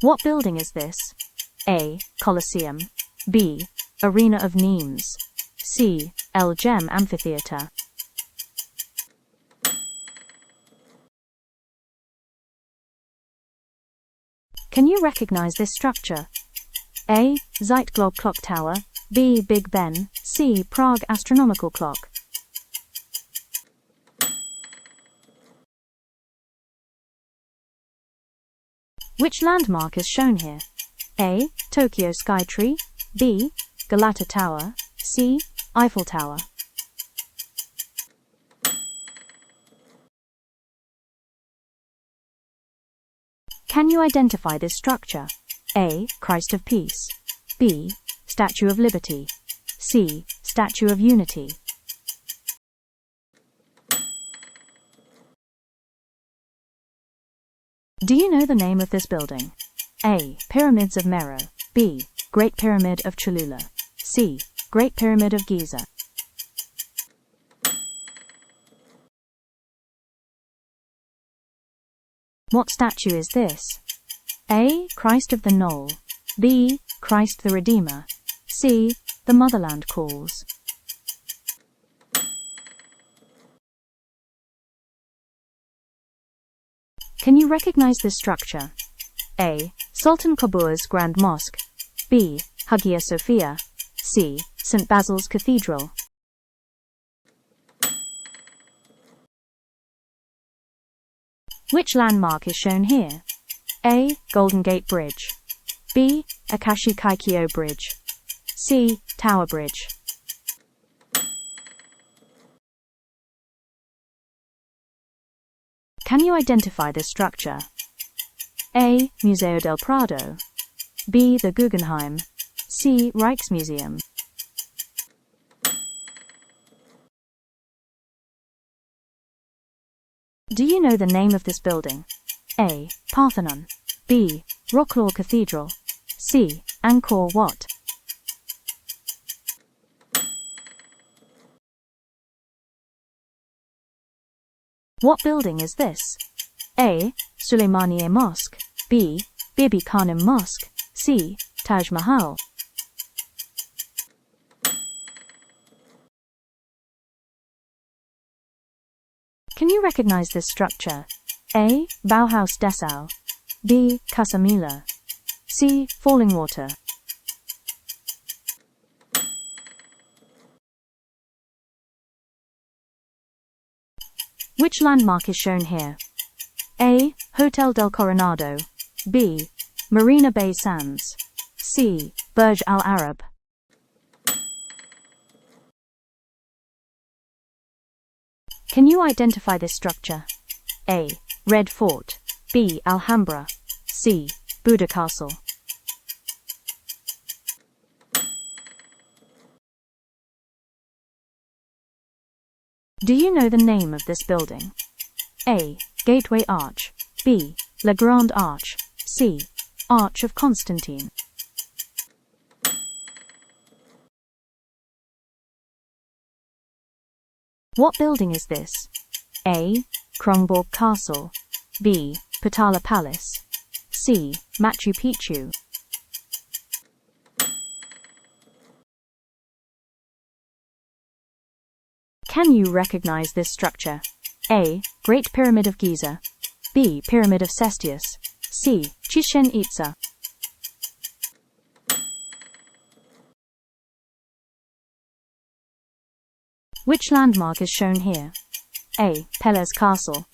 What building is this? A. Colosseum. B. Arena of Nîmes. C. El Gem Amphitheater. Can you recognize this structure? A. Zeitglobe Clock Tower. B. Big Ben. C. Prague Astronomical Clock. Which landmark is shown here? A. Tokyo Skytree. B. Galata Tower. C. Eiffel Tower. Can you identify this structure? A. Christ of Peace. B. Statue of Liberty. C. Statue of Unity. Do you know the name of this building? A. Pyramids of Meroe. B. Great Pyramid of Cholula. C. Great Pyramid of Giza. What statue is this? A. Christ of the Knoll. B. Christ the Redeemer. C. The Motherland Calls. Can you recognize this structure? A. Sultan Qaboos Grand Mosque. B. Hagia Sophia. C. St. Basil's Cathedral. Which landmark is shown here? A. Golden Gate Bridge. B. Akashi Kaikyo Bridge. C. Tower Bridge. Can you identify this structure? A. Museo del Prado. B. The Guggenheim. C. Rijksmuseum. Do you know the name of this building? A. Parthenon. B. Wrocław Cathedral. C. Angkor Wat. What building is this? A. Suleymaniye Mosque. B. Bibi Khanum Mosque. C. Taj Mahal. Can you recognize this structure? A. Bauhaus Dessau. B. Casa Mila. C. Falling Water. Which landmark is shown here? A. Hotel del Coronado. B. Marina Bay Sands. C. Burj Al Arab. Can you identify this structure? A. Red Fort. B. Alhambra. C. Buda Castle. Do you know the name of this building? A. Gateway Arch. B. La Grande Arch. C. Arch of Constantine. What building is this? A. Kronborg Castle. B. Potala Palace. C. Machu Picchu. Can you recognize this structure? A. Great Pyramid of Giza. B. Pyramid of Cestius. C. Chichen Itza. Which landmark is shown here? A. Pelez Castle.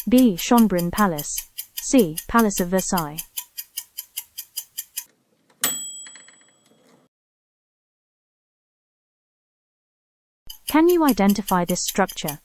B. Schönbrunn Palace. C. Palace of Versailles. Can you identify this structure?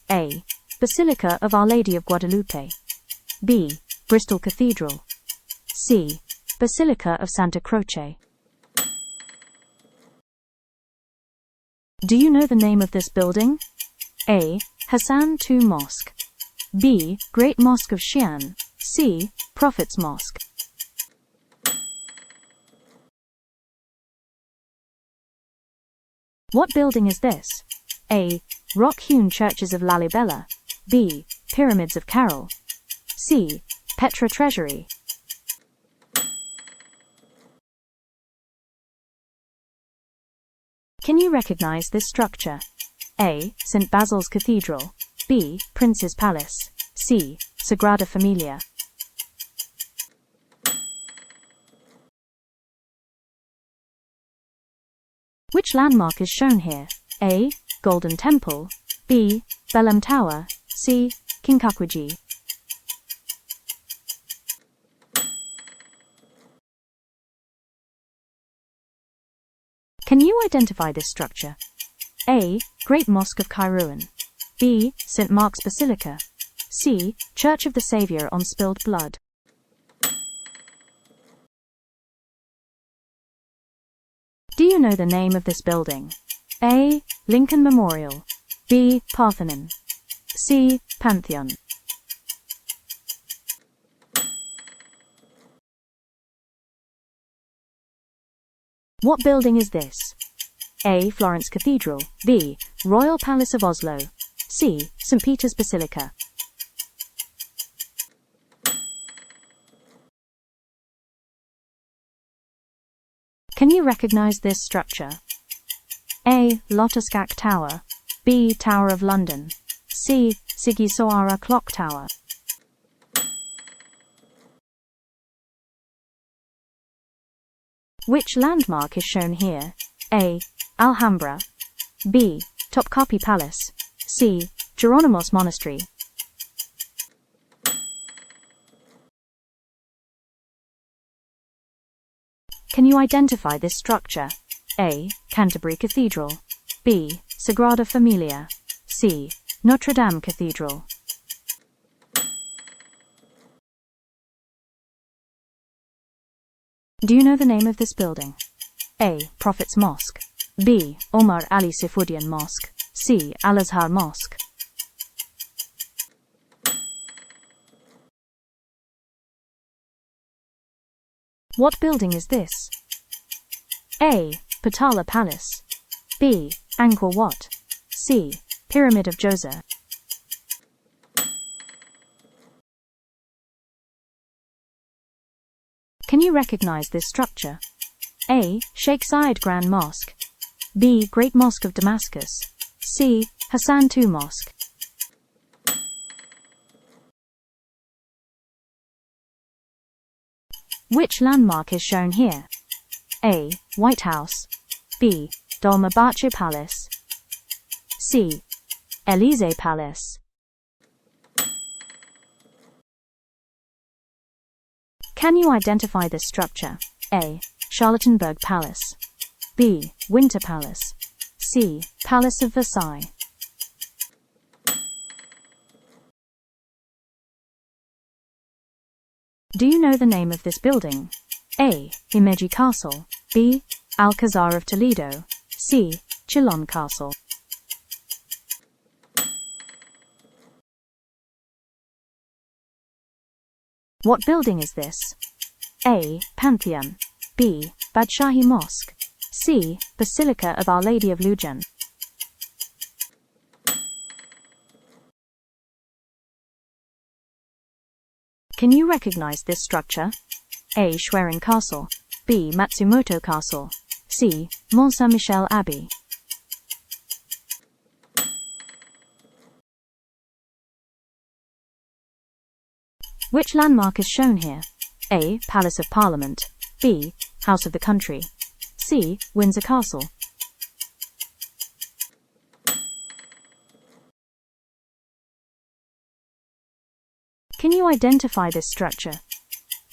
A. Basilica of Our Lady of Guadalupe. B. Bristol Cathedral. C. Basilica of Santa Croce. Do you know the name of this building? A. Hassan II Mosque. B. Great Mosque of Xi'an. C. Prophet's Mosque. What building is this? A. Rock-hewn churches of Lalibela. B. Pyramids of Carol. C. Petra Treasury. Can you recognize this structure? A. St. Basil's Cathedral. B. Prince's Palace. C. Sagrada Familia. Which landmark is shown here? A. Golden Temple. B. Belem Tower. C. Kinkakuji. Can you identify this structure? A. Great Mosque of Kairouan. B. St. Mark's Basilica. C. Church of the Saviour on Spilled Blood. Do you know the name of this building? A. Lincoln Memorial. B. Parthenon. C. Pantheon. What building is this? A. Florence Cathedral. B. Royal Palace of Oslo. C. St. Peter's Basilica. Can you recognize this structure? A. Lotuskak Tower. B. Tower of London. C. Sigisoara Clock Tower. Which landmark is shown here? A. Alhambra. B. Topkapi Palace. C. Geronimos Monastery. Can you identify this structure? A. Canterbury Cathedral. B. Sagrada Familia. C. Notre Dame Cathedral. Do you know the name of this building? A. Prophet's Mosque. B. Omar Ali Sifudian Mosque. C. Al-Azhar Mosque. What building is this? A. Potala Palace. B. Angkor Wat. C. Pyramid of Djoser. Can you recognize this structure? A. Sheikh Zayed Grand Mosque. B. Great Mosque of Damascus. C. Hassan II Mosque. Which landmark is shown here? A. White House. B. Dolmabahce Palace. C. Élysée Palace. Can you identify this structure? A. Charlottenburg Palace. B. Winter Palace. C. Palace of Versailles. Do you know the name of this building? A. Himeji Castle. B. Alcazar of Toledo. C. Chillon Castle. What building is this? A. Pantheon. B. Badshahi Mosque. C. Basilica of Our Lady of Lujan. Can you recognize this structure? A. Schwerin Castle. B. Matsumoto Castle. C. Mont Saint-Michel Abbey. Which landmark is shown here? A. Palace of Parliament. B. House of the Country. C. Windsor Castle. Can you identify this structure?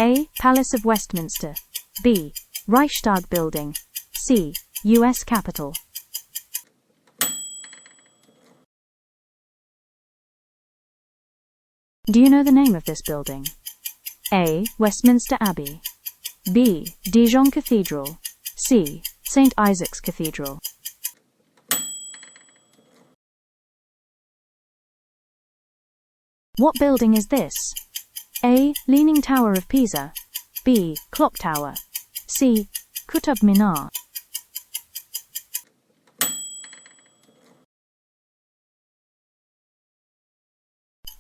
A. Palace of Westminster. B. Reichstag Building. C. U.S. Capitol. Do you know the name of this building? A. Westminster Abbey. B. Dijon Cathedral. C. St. Isaac's Cathedral. What building is this? A. Leaning Tower of Pisa. B. Clock Tower. C. Qutb Minar.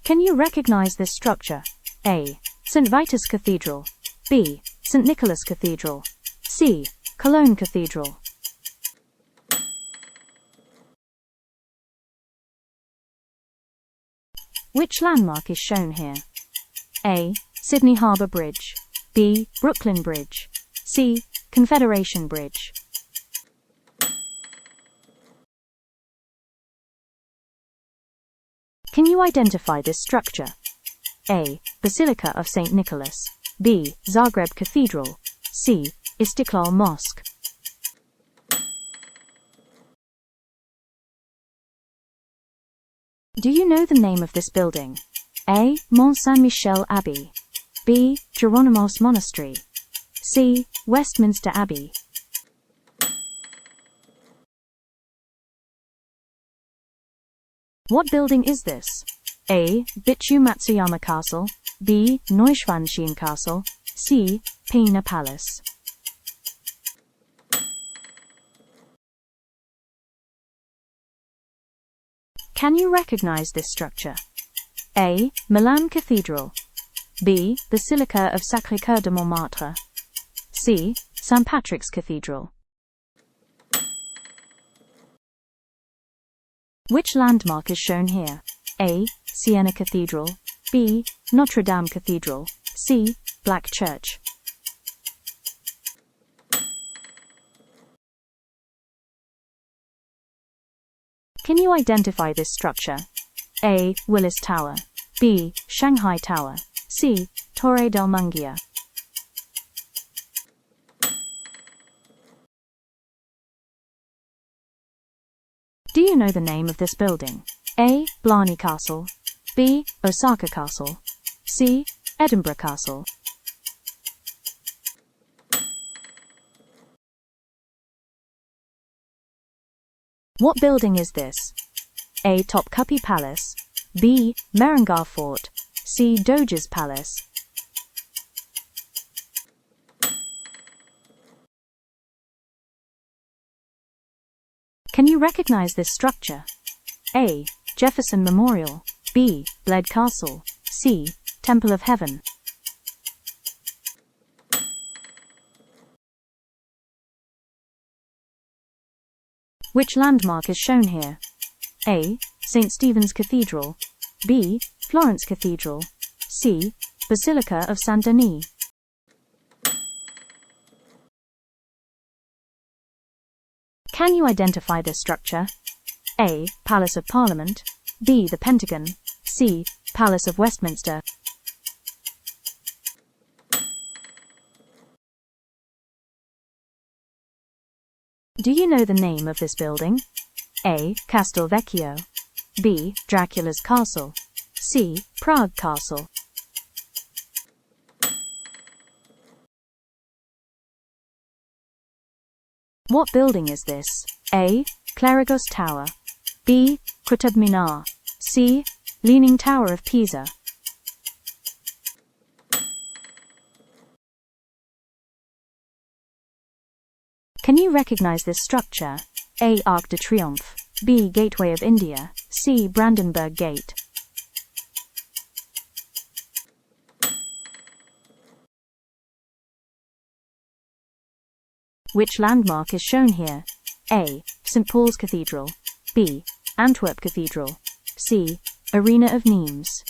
Can you recognize this structure? A. St. Vitus Cathedral. B. St. Nicholas Cathedral. C. Cologne Cathedral. Which landmark is shown here? A. Sydney Harbour Bridge. B. Brooklyn Bridge. C. Confederation Bridge. Can you identify this structure? A. Basilica of St. Nicholas. B. Zagreb Cathedral. C. Istiklal Mosque. Do you know the name of this building? A. Mont Saint-Michel Abbey. B. Geronimos Monastery. C. Westminster Abbey. What building is this? A. Bichu Matsuyama Castle. B. Neuschwanstein Castle. C. Pina Palace. Can you recognize this structure? A. Milan Cathedral. B. Basilica of Sacré-Cœur de Montmartre. C. St. Patrick's Cathedral. Which landmark is shown here? A. Siena Cathedral. B. Notre Dame Cathedral. C. Black Church. Can you identify this structure? A. Willis Tower. B. Shanghai Tower. C. Torre del Mungia. Do you know the name of this building? A. Blarney Castle. B. Osaka Castle. C. Edinburgh Castle. What building is this? A. Topkapi Palace. B. Merengar Fort. C. Doge's Palace. Can you recognize this structure? A. Jefferson Memorial. B. Bled Castle. C. Temple of Heaven. Which landmark is shown here? A. St. Stephen's Cathedral. B. Florence Cathedral. C. Basilica of Saint Denis. Can you identify this structure? A. Palace of Parliament. B. The Pentagon. C. Palace of Westminster. Do you know the name of this building? A. Castel Vecchio. B. Dracula's Castle. C. Prague Castle. What building is this? A. Clerigos Tower. B. Qutb Minar. C. Leaning Tower of Pisa. Can you recognize this structure? A. Arc de Triomphe. B. Gateway of India. C. Brandenburg Gate. Which landmark is shown here? A. St. Paul's Cathedral. B. Antwerp Cathedral. C. Arena of Nimes.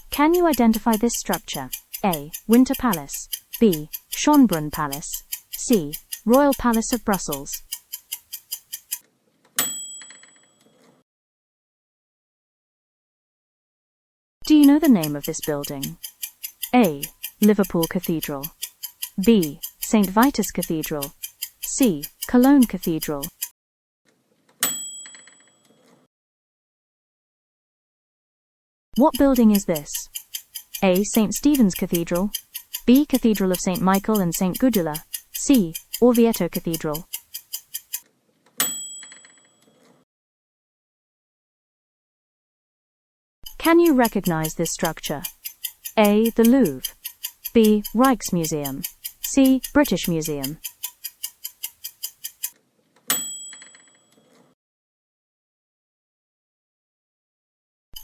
Can you identify this structure? A. Winter Palace. B. Schönbrunn Palace. C. Royal Palace of Brussels. Do you know the name of this building? A. Liverpool Cathedral. B. St. Vitus Cathedral. C. Cologne Cathedral. What building is this? A. St. Stephen's Cathedral. B. Cathedral of St. Michael and St. Gudula. C. Orvieto Cathedral. Can you recognize this structure? A. The Louvre. B. Rijksmuseum. C. British Museum.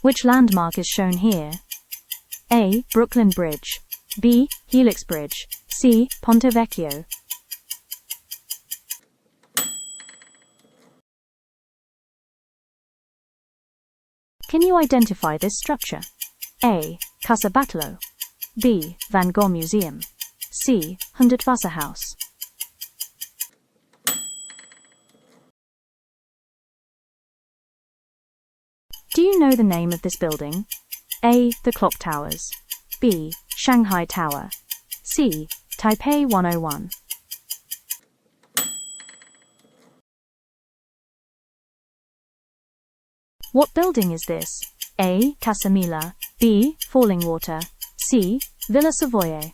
Which landmark is shown here? A. Brooklyn Bridge. B. Helix Bridge. C. Ponte Vecchio. Can you identify this structure? A. Casa Batlló. B. Van Gogh Museum. C. Hundertwasserhaus. Do you know the name of this building? A. The Clock Towers. B. Shanghai Tower. C. Taipei 101. What building is this? A. Casa Mila. B. Falling Water. C. Villa Savoye.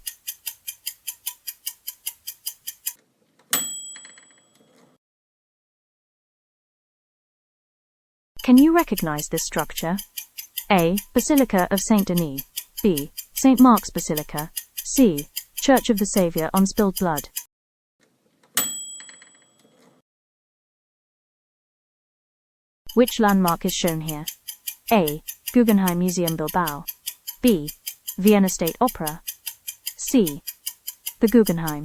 Can you recognize this structure? A. Basilica of Saint Denis. B. St. Mark's Basilica. C. Church of the Saviour on Spilled Blood. Which landmark is shown here? A. Guggenheim Museum Bilbao. B. Vienna State Opera. C. The Guggenheim.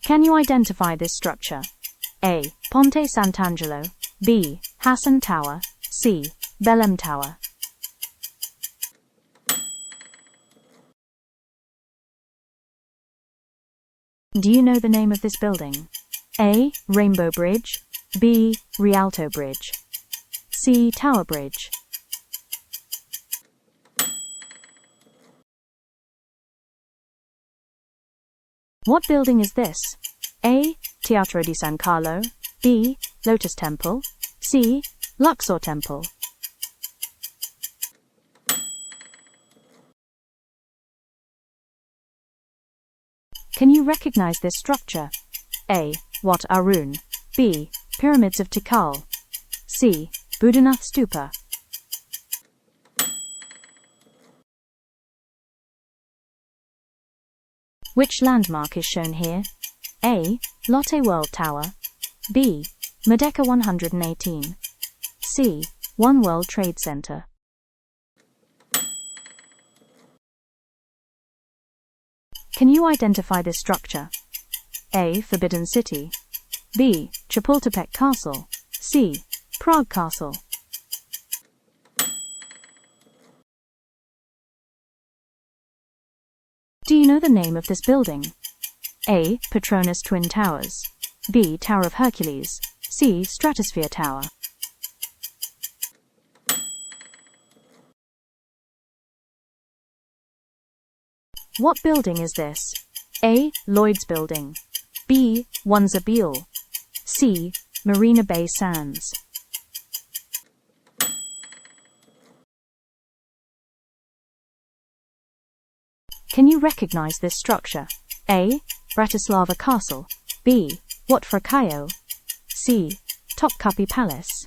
Can you identify this structure? A. Ponte Sant'Angelo. B. Hassan Tower. C. Belém Tower. Do you know the name of this building? A. Rainbow Bridge. B. Rialto Bridge. C. Tower Bridge. What building is this? A. Teatro di San Carlo. B. Lotus Temple. C. Luxor Temple. Can you recognize this structure? A. Wat Arun. B. Pyramids of Tikal. C. Buddhanath Stupa. Which landmark is shown here? A. Lotte World Tower. B. Merdeka 118. C. One World Trade Center. Can you identify this structure? A. Forbidden City. B. Chapultepec Castle. C. Prague Castle. Do you know the name of this building? A. Petronas Twin Towers. B. Tower of Hercules. C. Stratosphere Tower. What building is this? A. Lloyd's Building. B. Wanza Beale. C. Marina Bay Sands. Can you recognize this structure? A. Bratislava Castle. B. Wat Frakayo. C. Topkapi Palace.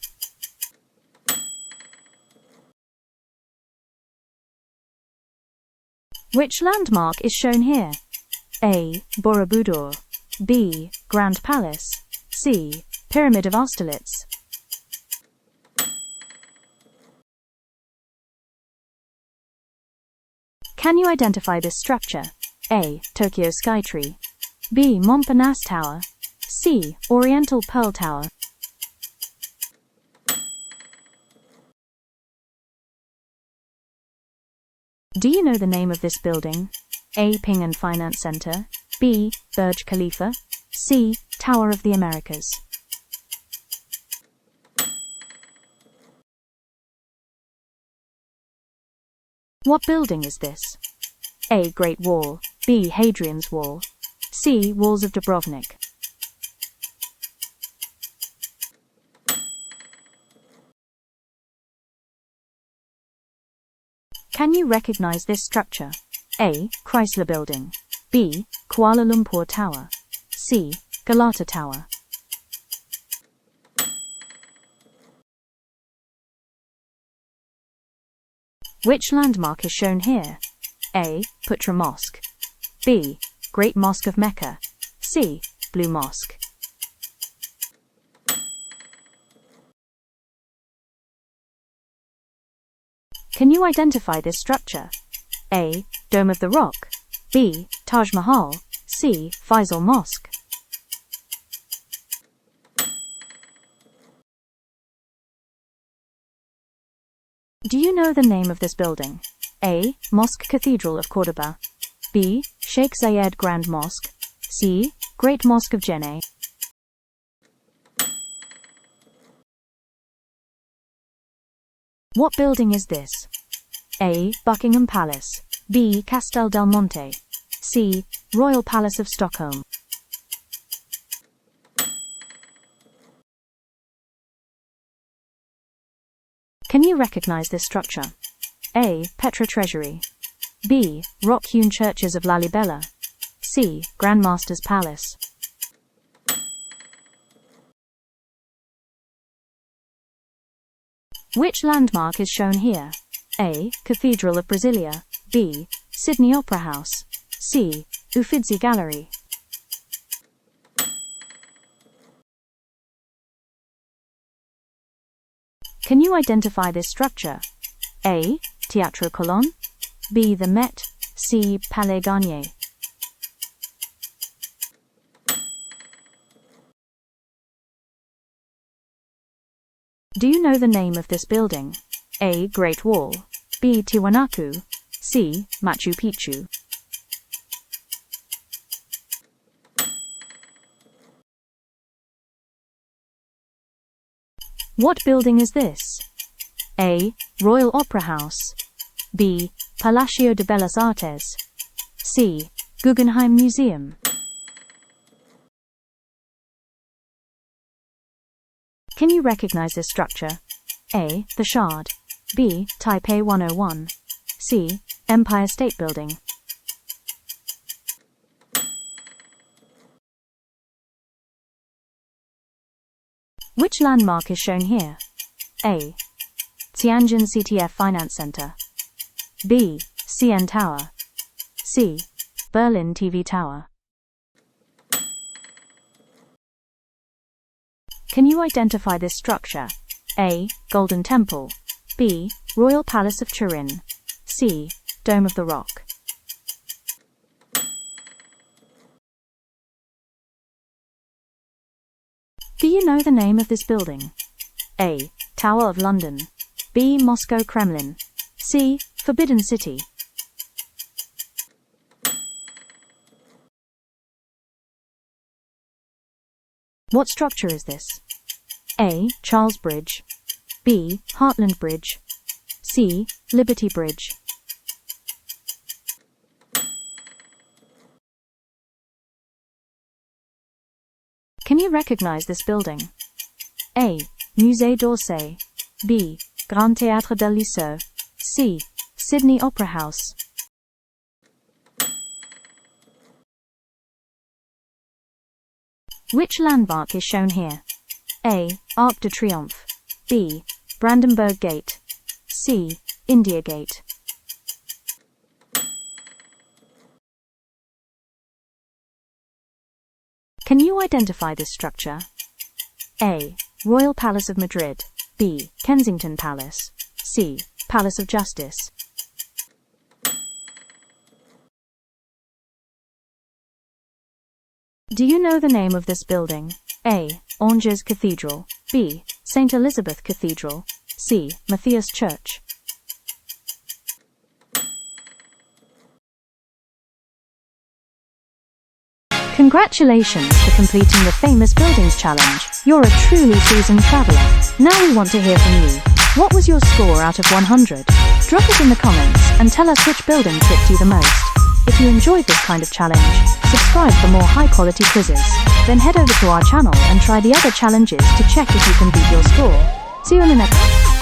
Which landmark is shown here? A. Borobudur. B. Grand Palace. C. Pyramid of Austerlitz. Can you identify this structure? A. Tokyo Skytree. B. Montparnasse Tower. C. Oriental Pearl Tower. Do you know the name of this building? A. Ping and Finance Center. B. Burj Khalifa. C. Tower of the Americas. What building is this? A. Great Wall. B. Hadrian's Wall. C. Walls of Dubrovnik. Can you recognize this structure? A. Chrysler Building. B. Kuala Lumpur Tower. C. Galata Tower. Which landmark is shown here? A. Putra Mosque. B. Great Mosque of Mecca. C. Blue Mosque. Can you identify this structure? A. Dome of the Rock. B. Taj Mahal. C. Faisal Mosque. Do you know the name of this building? A. Mosque Cathedral of Cordoba. B. Sheikh Zayed Grand Mosque. C. Great Mosque of Jenne. What building is this? A. Buckingham Palace. B. Castel del Monte. C. Royal Palace of Stockholm. Can you recognize this structure? A. Petra Treasury. B. Rock-hewn churches of Lalibela. C. Grand Master's Palace. Which landmark is shown here? A. Cathedral of Brasilia. B. Sydney Opera House. C. Uffizi Gallery. Can you identify this structure? A. Teatro Colón. B. The Met. C. Palais Garnier. Do you know the name of this building? A. Great Wall. B. Tiwanaku. C. Machu Picchu. What building is this? A. Royal Opera House. B. Palacio de Bellas Artes. C. Guggenheim Museum. Can you recognize this structure? A. The Shard. B. Taipei 101. C. Empire State Building. Which landmark is shown here? A. Tianjin CTF Finance Center. B. CN Tower. C. Berlin TV Tower. Can you identify this structure? A. Golden Temple. B. Royal Palace of Turin. C. Dome of the Rock. Do you know the name of this building? A. Tower of London. B. Moscow Kremlin. C. Forbidden City. What structure is this? A. Charles Bridge. B. Heartland Bridge. C. Liberty Bridge. Can you recognize this building? A. Musée d'Orsay. B. Grand Théâtre del Liceu. C. Sydney Opera House. Which landmark is shown here? A. Arc de Triomphe. B. Brandenburg Gate. C. India Gate. Can you identify this structure? A. Royal Palace of Madrid. B. Kensington Palace. C. Palace of Justice. Do you know the name of this building? A. Angers Cathedral. B. St. Elizabeth Cathedral. C. Matthias Church. Congratulations for completing the Famous Buildings Challenge. You're a truly seasoned traveler. Now we want to hear from you. What was your score out of 100? Drop it in the comments and tell us which building tricked you the most. If you enjoyed this kind of challenge, subscribe for more high-quality quizzes. Then head over to our channel and try the other challenges to check if you can beat your score. See you in the next one.